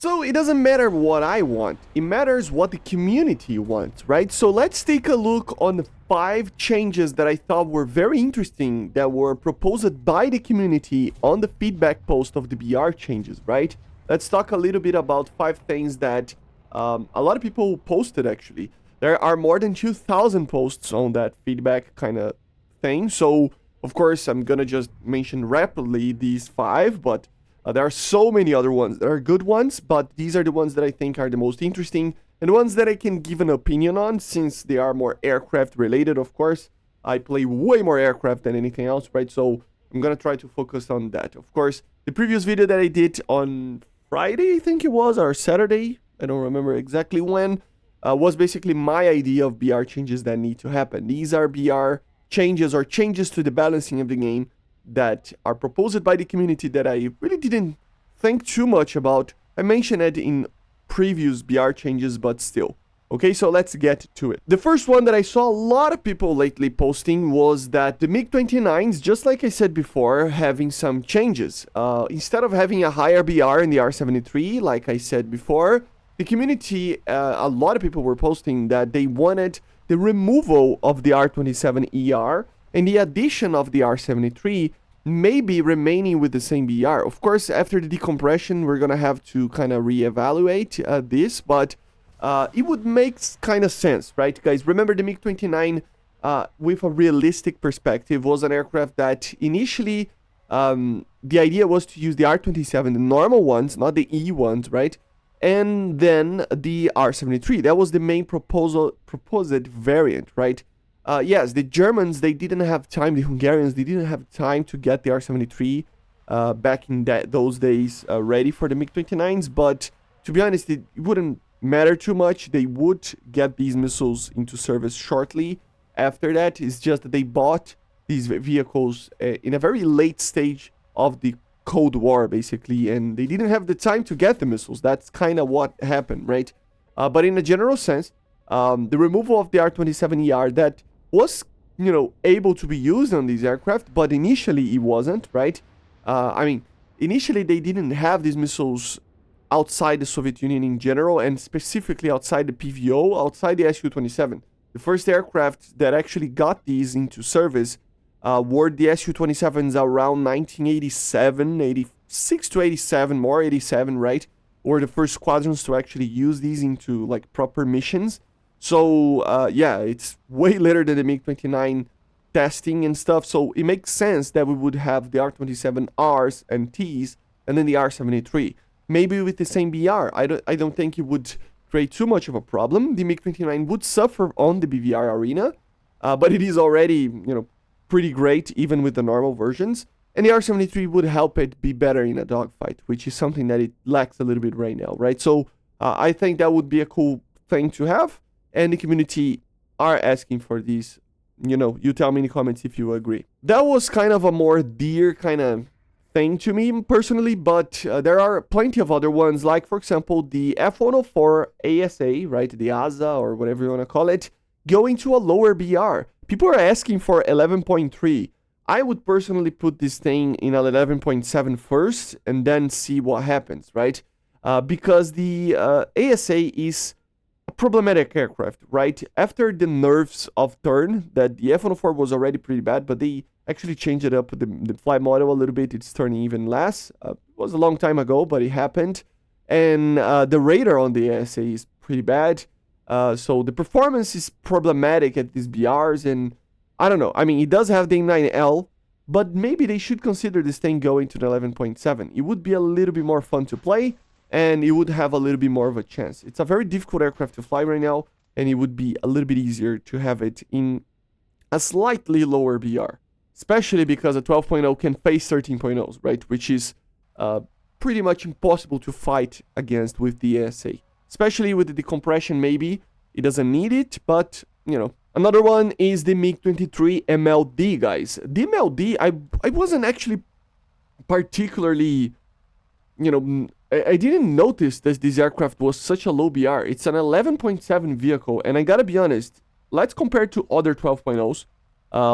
So it doesn't matter what I want, it matters what the community wants, right? So let's take a look on the 5 changes that I thought were very interesting that were proposed by the community on the feedback post of the BR changes, right? Let's talk a little bit about 5 things that a lot of people posted actually. There are more than 2,000 posts on that feedback kind of thing. So of course I'm gonna just mention rapidly these 5, but there are so many other ones that are good ones, but these are the ones that I think are the most interesting and ones that I can give an opinion on since they are more aircraft related, of course. I play way more aircraft than anything else, right? So I'm gonna try to focus on that. Of course, the previous video that I did on Friday, I think it was, or Saturday, I don't remember exactly when, was basically my idea of BR changes that need to happen. These are BR changes or changes to the balancing of the game that are proposed by the community that I really didn't think too much about. I mentioned it in previous BR changes, but still. Okay, so let's get to it. The first one that I saw a lot of people lately posting was that the MiG-29s, just like I said before, having some changes. Instead of having a higher BR in the R-73, like I said before, the community, a lot of people were posting that they wanted the removal of the R-27ER and the addition of the R-73 maybe remaining with the same BR. Of course, after the decompression, we're gonna have to kind of reevaluate this, but it would make kind of sense, right, guys? Remember, the MiG-29, with a realistic perspective, was an aircraft that initially the idea was to use the R-27, the normal ones, not the E ones, right? And then the R-73. That was the main proposed variant, right? Yes, the Germans, they didn't have time, the Hungarians, they didn't have time to get the R-73 back in those days ready for the MiG-29s, but to be honest, it wouldn't matter too much. They would get these missiles into service shortly after that. It's just that they bought these vehicles in a very late stage of the Cold War, basically, and they didn't have the time to get the missiles. That's kind of what happened, right? But in a general sense, the removal of the R-27ER that was, you know, able to be used on these aircraft, but initially it wasn't, right? I mean, initially they didn't have these missiles outside the Soviet Union in general, and specifically outside the PVO, outside the Su-27. The first aircraft that actually got these into service were the Su-27s around 1987, 86 to 87, more 87, right? Were the first squadrons to actually use these into, like, proper missions. So, yeah, it's way later than the MiG-29 testing and stuff, so it makes sense that we would have the R-27Rs and Ts, and then the R-73. Maybe with the same BR. I don't think it would create too much of a problem. The MiG-29 would suffer on the BVR arena, but it is already, you know, pretty great, even with the normal versions. And the R-73 would help it be better in a dogfight, which is something that it lacks a little bit right now, right? So, I think that would be a cool thing to have. And the community are asking for these. You know, you tell me in the comments if you agree. That was kind of a more dear kind of thing to me personally, but there are plenty of other ones, like for example the F-104 ASA, right, the ASA or whatever you want to call it, going to a lower BR. People are asking for 11.3. I would personally put this thing in 11.7 first and then see what happens, right? Because the ASA is a problematic aircraft, right? After the nerfs of turn, that the F-104 was already pretty bad, but they actually changed it up, the flight model a little bit. It's turning even less. It was a long time ago, but it happened. And the radar on the ASA is pretty bad. So the performance is problematic at these BRs, and I don't know. I mean, it does have the M9L, but maybe they should consider this thing going to the 11.7. It would be a little bit more fun to play, and it would have a little bit more of a chance. It's a very difficult aircraft to fly right now, and it would be a little bit easier to have it in a slightly lower BR. Especially because a 12.0 can face 13.0s, right? Which is pretty much impossible to fight against with the ASA. Especially with the decompression, maybe. It doesn't need it, but, you know. Another one is the MiG-23 MLD, guys. The MLD, I wasn't actually particularly, you know, I didn't notice that this aircraft was such a low BR. It's an 11.7 vehicle, and I gotta be honest, let's compare to other 12.0s.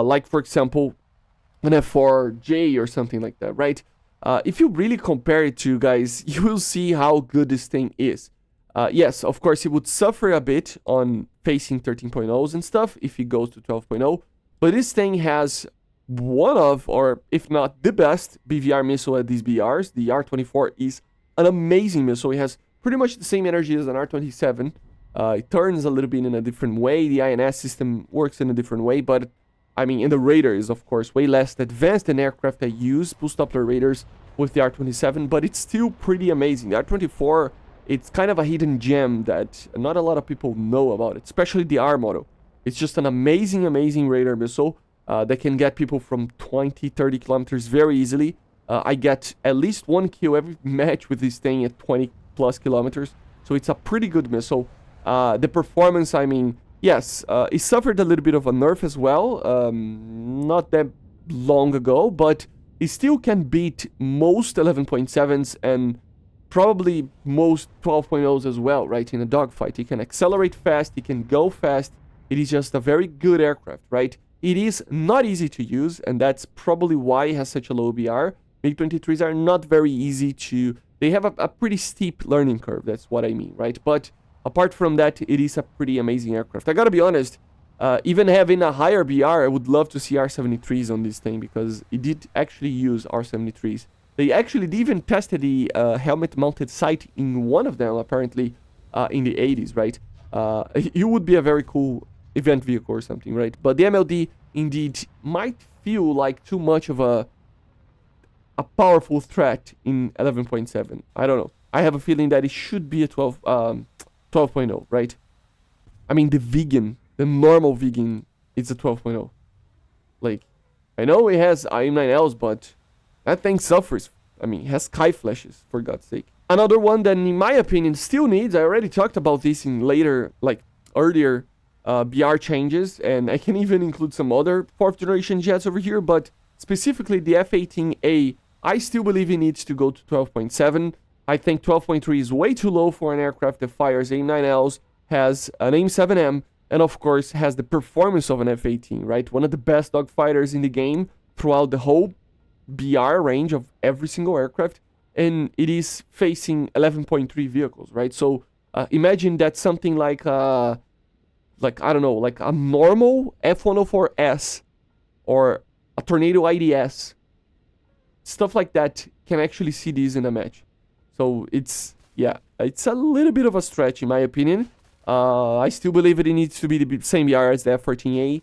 Like, for example, an F4J or something like that, right? if you really compare it to, guys, you will see how good this thing is. Yes, of course, it would suffer a bit on facing 13.0s and stuff if it goes to 12.0, but this thing has one of, or if not the best, BVR missile at these BRs. The R24 is an amazing missile. It has pretty much the same energy as an R27. It turns a little bit in a different way. The INS system works in a different way, but I mean, and the radar is, of course, way less advanced than aircraft that use pulse Doppler radars with the R27, but it's still pretty amazing. The R24, it's kind of a hidden gem that not a lot of people know about it, especially the R model. It's just an amazing, amazing radar missile that can get people from 20, 30 kilometers very easily. I get at least 1 kill every match with this thing at 20 plus kilometers, so it's a pretty good missile. The performance, I mean, yes, it suffered a little bit of a nerf as well, not that long ago, but it still can beat most 11.7s and probably most 12.0s as well, right, in a dogfight. It can accelerate fast, it can go fast, it is just a very good aircraft, right? It is not easy to use, and that's probably why it has such a low BR. MiG-23s are not very easy to... They have a pretty steep learning curve, that's what I mean, right? But apart from that, it is a pretty amazing aircraft. I gotta be honest, even having a higher BR, I would love to see R-73s on this thing, because it did actually use R-73s. They actually even tested the helmet-mounted sight in one of them, apparently, in the 80s, right? It would be a very cool event vehicle or something, right? But the MLD, indeed, might feel like too much of a powerful threat in 11.7. I don't know. I have a feeling that it should be a 12.0, right? I mean, the vegan, the normal vegan, it's a 12.0. Like, I know it has IM9Ls, but that thing suffers. I mean, it has sky flashes, for God's sake. Another one that, in my opinion, still needs, I already talked about this in later, like, earlier BR changes, and I can even include some other 4th generation jets over here, but specifically the F-18A, I still believe it needs to go to 12.7. I think 12.3 is way too low for an aircraft that fires AIM-9Ls, has an AIM-7M, and of course has the performance of an F-18, right? One of the best dogfighters in the game throughout the whole BR range of every single aircraft, and it is facing 11.3 vehicles, right? So imagine that something like I don't know, like a normal F-104S or a Tornado IDS, stuff like that can actually see these in a match. So it's, yeah, it's a little bit of a stretch in my opinion. I still believe it needs to be the same BR as the F-14A.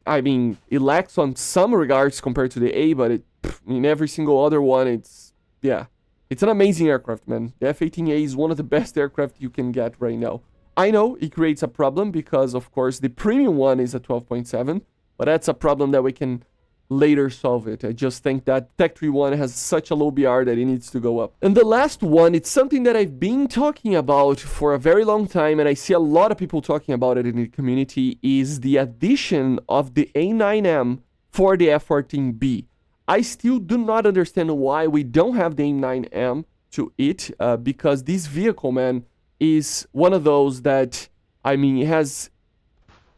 I mean, it lacks on some regards compared to the A, but in every single other one, it's, yeah. It's an amazing aircraft, man. The F-18A is one of the best aircraft you can get right now. I know it creates a problem because, of course, the premium one is a 12.7, but that's a problem that we can later solve it. I just think that Tech 3-1 has such a low BR that it needs to go up. And the last one, it's something that I've been talking about for a very long time, and I see a lot of people talking about it in the community, is the addition of the A9M for the F-14B. I still do not understand why we don't have the A9M to it, because this vehicle, man, is one of those that, I mean, it has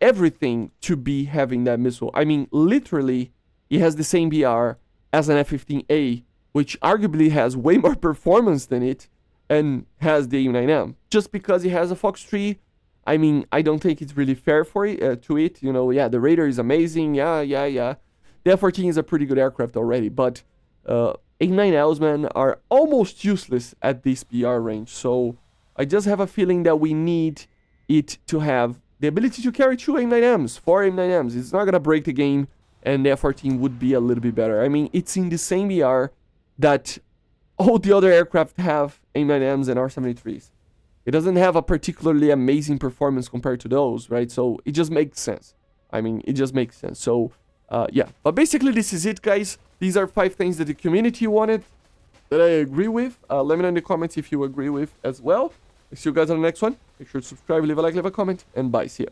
everything to be having that missile. I mean, literally, it has the same BR as an F-15A, which arguably has way more performance than it, and has the A9M. Just because it has a Fox 3, I mean, I don't think it's really fair for it, to it. You know, yeah, the radar is amazing, yeah. The F-14 is a pretty good aircraft already, but A9Ls, man, are almost useless at this BR range. So I just have a feeling that we need it to have the ability to carry 4 A9Ms. It's not going to break the game, and the F-14 would be a little bit better. I mean, it's in the same BR that all the other aircraft have AIM-9Ms and R-73s. It doesn't have a particularly amazing performance compared to those, right? So it just makes sense. I mean, it just makes sense. So, yeah. But basically, this is it, guys. These are 5 things that the community wanted that I agree with. Let me know in the comments if you agree with as well. See you guys on the next one. Make sure to subscribe, leave a like, leave a comment, and bye. See ya.